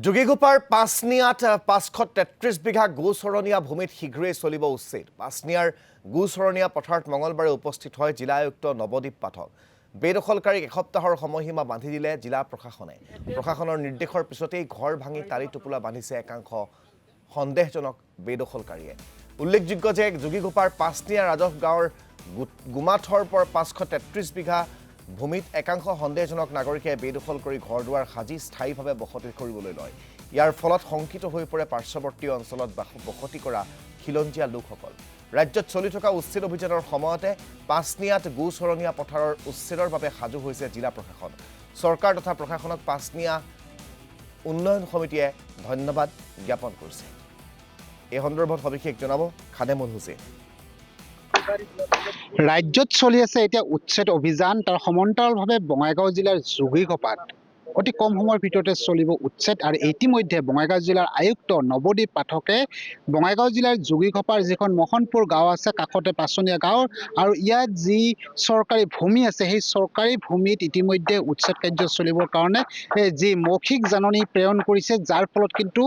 যোগীঘোপাৰ পাঁচনিয়াত 533 বিঘা গোচৰণীয়া ভূমিত শীঘ্ৰেই চলিব উচ্ছেদ। পাঁচনিয়াৰ গোচৰণীয়া পথাৰত মঙলবাৰে উপস্থিত হয় জিলা আয়ুক্ত নৱদ্বীপ পাঠক। বেদখলকাৰীক এসপ্তাহৰ সময়সীমা বান্ধি দিলে জিলা প্ৰশাসনে। প্ৰশাসনৰ নিৰ্দেশৰ পিছতেই ঘৰ ভাঙি টালি টোপোলা বান্ধিছে একাংশ সন্দেহজনক বেদখলকাৰীয়ে। উল্লেখযোগ্য যে যোগীঘোপাৰ পাঁচনিয়া ৰাজহ গাঁৱৰ গুমাথৰ পৰ 533 বিঘা ভূমিত একাংশ সন্দেহজনক নাগৰিকে বেদখল কৰি ঘৰ দুৱাৰ সাজি স্থায়ীভাৱে বসতি কৰিবলৈ লয়। ইয়াৰ ফলত শংকিত হৈ পৰে পাৰ্শ্বৱৰ্তী অঞ্চলত বসতি কৰা খিলঞ্জীয়া লোকসকল। ৰাজ্যত চলি থকা উচ্ছেদ অভিযানৰ সময়তে পাঁচনিয়াত গোচৰণীয়া পথাৰৰ উচ্ছেদৰ বাবে সাজু হৈছে জিলা প্ৰশাসন। চৰকাৰ তথা প্ৰশাসনক পাঁচনিয়া উন্নয়ন সমিতিয়ে ধন্যবাদ জ্ঞাপন কৰিছে। এই সন্দৰ্ভত সবিশেষ জনাব খাদেমুল হুছেইন। ৰাজ্যত চলি আছে এতিয়া উচ্ছেদ অভিযান। তাৰ সমান্তৰালভাৱে বঙাইগাঁও জিলাৰ যোগীঘোপাত অতি কম সময়ৰ ভিতৰতে চলিব উচ্ছেদ। আৰু ইতিমধ্যে বঙাইগাঁও জিলাৰ আয়ুক্ত নৱদ্বীপ পাঠকে বঙাইগাঁও জিলাৰ যোগীঘোপাৰ যিখন মহনপুৰ গাঁও আছে, কাষতে পাঁচনিয়া গাঁও, আৰু ইয়াত যি চৰকাৰী ভূমি আছে সেই চৰকাৰী ভূমিত ইতিমধ্যে উচ্ছেদ কাৰ্য চলিবৰ কাৰণে যি মৌখিক জাননী প্ৰেৰণ কৰিছে, যাৰ ফলত কিন্তু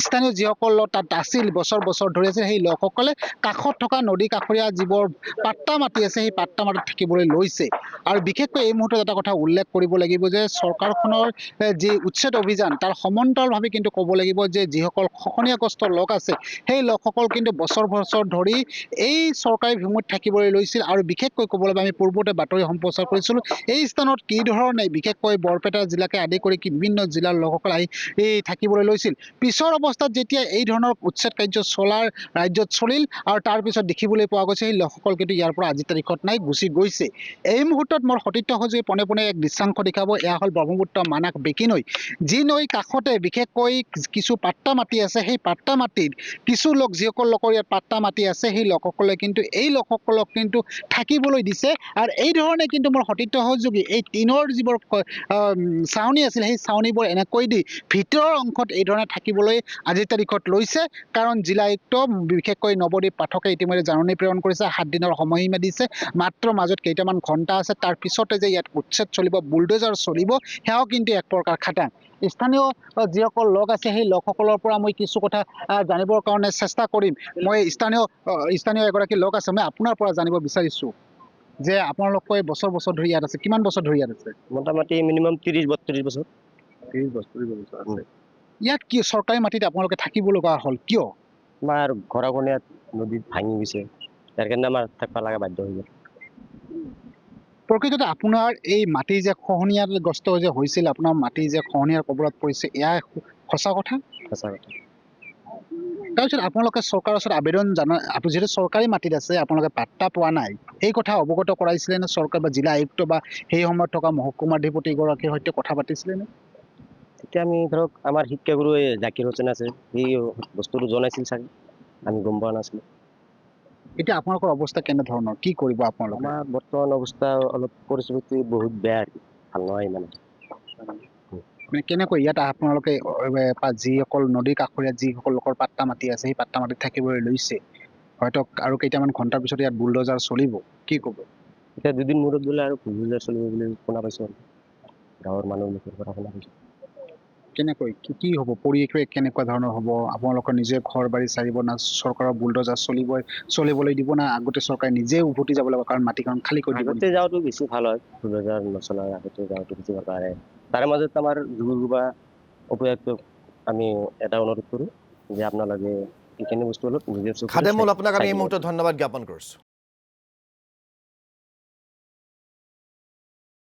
স্থানীয় যিসকল তাত আছিল বছৰ বছৰ ধৰি আছিল সেই লোকসকলে কাষত থকা নদী কাষৰীয়া যিবোৰ পাট্টা মাটি আছে সেই পাট্টা মাটিত থাকিবলৈ লৈছে। আৰু বিশেষকৈ এই মুহূৰ্তত এটা কথা উল্লেখ কৰিব লাগিব যে চৰকাৰখনৰ যি উচ্ছেদ অভিযান তাৰ সমান্তৰালভাৱে কিন্তু ক'ব লাগিব যে যিসকল খহনীয়াগ্ৰস্ত লোক আছে সেই লোকসকল কিন্তু বছৰ বছৰ ধৰি এই চৰকাৰী ভূমিত থাকিবলৈ লৈছিল। আৰু বিশেষকৈ ক'বলৈ আমি পূৰ্বতে বাতৰি সম্প্ৰচাৰ কৰিছিলোঁ এই স্থানত কি ধৰণে বিশেষকৈ বৰপেটা জিলাকে আদি কৰি বিভিন্ন জিলাৰ লোকসকল আহি থাকিবলৈ লৈছিল। পিছৰ অৱস্থাত যেতিয়া এই ধৰণৰ উচ্ছেদ কাৰ্য ৰাজ্যত চলিল আৰু তাৰপিছত দেখিবলৈ পোৱা গৈছে সেই লোকসকল কিন্তু ইয়াৰ পৰা আজি তাৰিখত নাই, গুচি গৈছে। এই মুহূৰ্তত মোৰ সতীৰ্থ সজুৱে পোনে পোনে এক দৃশ্যাংশ দেখাব। এয়া হ'ল ব্ৰহ্মপুত্ৰ মানাক বেকী নৈ, যি নৈ কাষতে বিশেষকৈ কিছু পাট্টা মাটি আছে। সেই পাট্টা মাটিত কিছু লোক, যিসকল লোকৰ ইয়াত পাট্টা মাটি আছে সেই লোকসকলে কিন্তু এই লোকসকলক কিন্তু থাকিবলৈ দিছে। আৰু এই ধৰণে কিন্তু মোৰ সতীৰ্থ সহযোগী এই টিনৰ যিবোৰ চাউনি আছিল সেই চাউনিবোৰ এনেকৈ দি ভিতৰৰ অংশত এই ধৰণে থাকিবলৈ আজিৰ তাৰিখত লৈছে। কাৰণ জিলা আয়ুক্ত বিশেষকৈ নৱদ্বীপ পাঠকে ইতিমধ্যে জাননী প্ৰেৰণ কৰিছে, 7 দিনৰ সময়সীমা দিছে। মাত্ৰ মাজত কেইটামান ঘণ্টা আছে, তাৰ পিছতে যে ইয়াত উচ্ছেদ চলিব, বুলডোজাৰ চলিব, সেয়াও কিন্তু এক প্ৰকাৰ খাটাং। স্থানীয় যিসকল লোক আছে সেই লোকসকলৰ পৰা মই কিছু কথা জানিবৰ কাৰণে চেষ্টা কৰিম। মই স্থানীয় এগৰাকী লোক আছে, মই আপোনাৰ পৰা জানিব বিচাৰিছোঁ যে আপোনালোকে বছৰ বছৰ ধৰি ইয়াত আছে। কিমান বছৰ ধৰি ইয়াত আছে? মোটামুটি মিনিমাম 30-32 বছৰ। 30-32 বছৰ আছে। ইয়াত কি চৰকাৰী মাটিত আপোনালোকে থাকিব লগা হ'ল কিয়? আমাৰ গৰাখহনীয়াত নদীত ভাঙি গৈছে, তাৰ কাৰণে আমাৰ থাকিব লগা বাধ্য হৈ গ'ল। প্ৰকৃততে আপোনাৰ এই মাটি যে খহনীয়াগ্ৰস্ত যে হৈছিল, আপোনাৰ মাটি যে খহনীয়াৰ কবলত পৰিছে, এয়া সঁচা কথা? সঁচা কথা। তাৰপিছত আপোনালোকে চৰকাৰৰ ওচৰত আবেদন যিহেতু চৰকাৰী মাটিত আছে, আপোনালোকে পাট্টা পোৱা নাই, এই কথা অৱগত কৰাইছিলে নে চৰকাৰ বা জিলা আয়ুক্ত বা সেই সময়ত থকা মহকুমাধিপতিগৰাকীৰ সৈতে কথা পাতিছিলে নে? এতিয়া আমি ধৰক আমাৰ শিক্ষাগুৰু জাকিৰ হোসেন আছে, সেই বস্তুটো জনাইছিল চাগে, আমি গম পোৱা নাছিলোঁ। এতিয়া আপোনালোকৰ অৱস্থা কেনেধৰণৰ, কি কৰিব আপোনালোকে? আমাৰ বৰ্তমান অৱস্থা অলপ পৰিস্থিতি বহুত বেয়া, ভাল নহয় মানে। মানে কেনেকৈ ইয়াত আপোনালোকে যিসকল নদীৰ কাষৰীয়া যিসকল লোকৰ পাট্টা মাটি আছে সেই পাট্টা মাটিত থাকিবলৈ লৈছে, হয়তো আৰু কেইটামান ঘণ্টাৰ পিছত ইয়াত বুলডোজাৰ চলিব, কি ক'ব? এতিয়া 2 দিন মূৰত বোলে আৰু বুলডোজাৰ চলিব বুলি শুনা পাইছোঁ। গাঁৱৰ মানুহৰ মুখৰ পৰা শুনা পাইছোঁ। কেনেকৈ কি হ'ব, পৰিৱেশ কেনেকুৱা ধৰণৰ হ'ব? আপোনালোকৰ নিজে ঘৰ বাৰী চাৰিব না চৰকাৰৰ বুলডোজাৰ চলিবলৈ দিব না আগতে চৰকাৰে নিজে উভতি যাব লাগিব কাৰণ মাটিখন খালী কৰি দিব? আগতে যাওঁটো বেছি ভাল হয়, বুলডোজাৰ নচলাৰ আগতে যাওঁটো বেছি ভাল হয়। তাৰে মাজত আমাৰ যোগীঘোপা উপায়ুক্তক আমি এটা অনুৰোধ কৰোঁ যে আপোনালোকে এইখিনি বস্তু অলপ নিজে খাদেমুল, আপোনাক আমি এই মুহূৰ্তত ধন্যবাদ জ্ঞাপন কৰিছোঁ।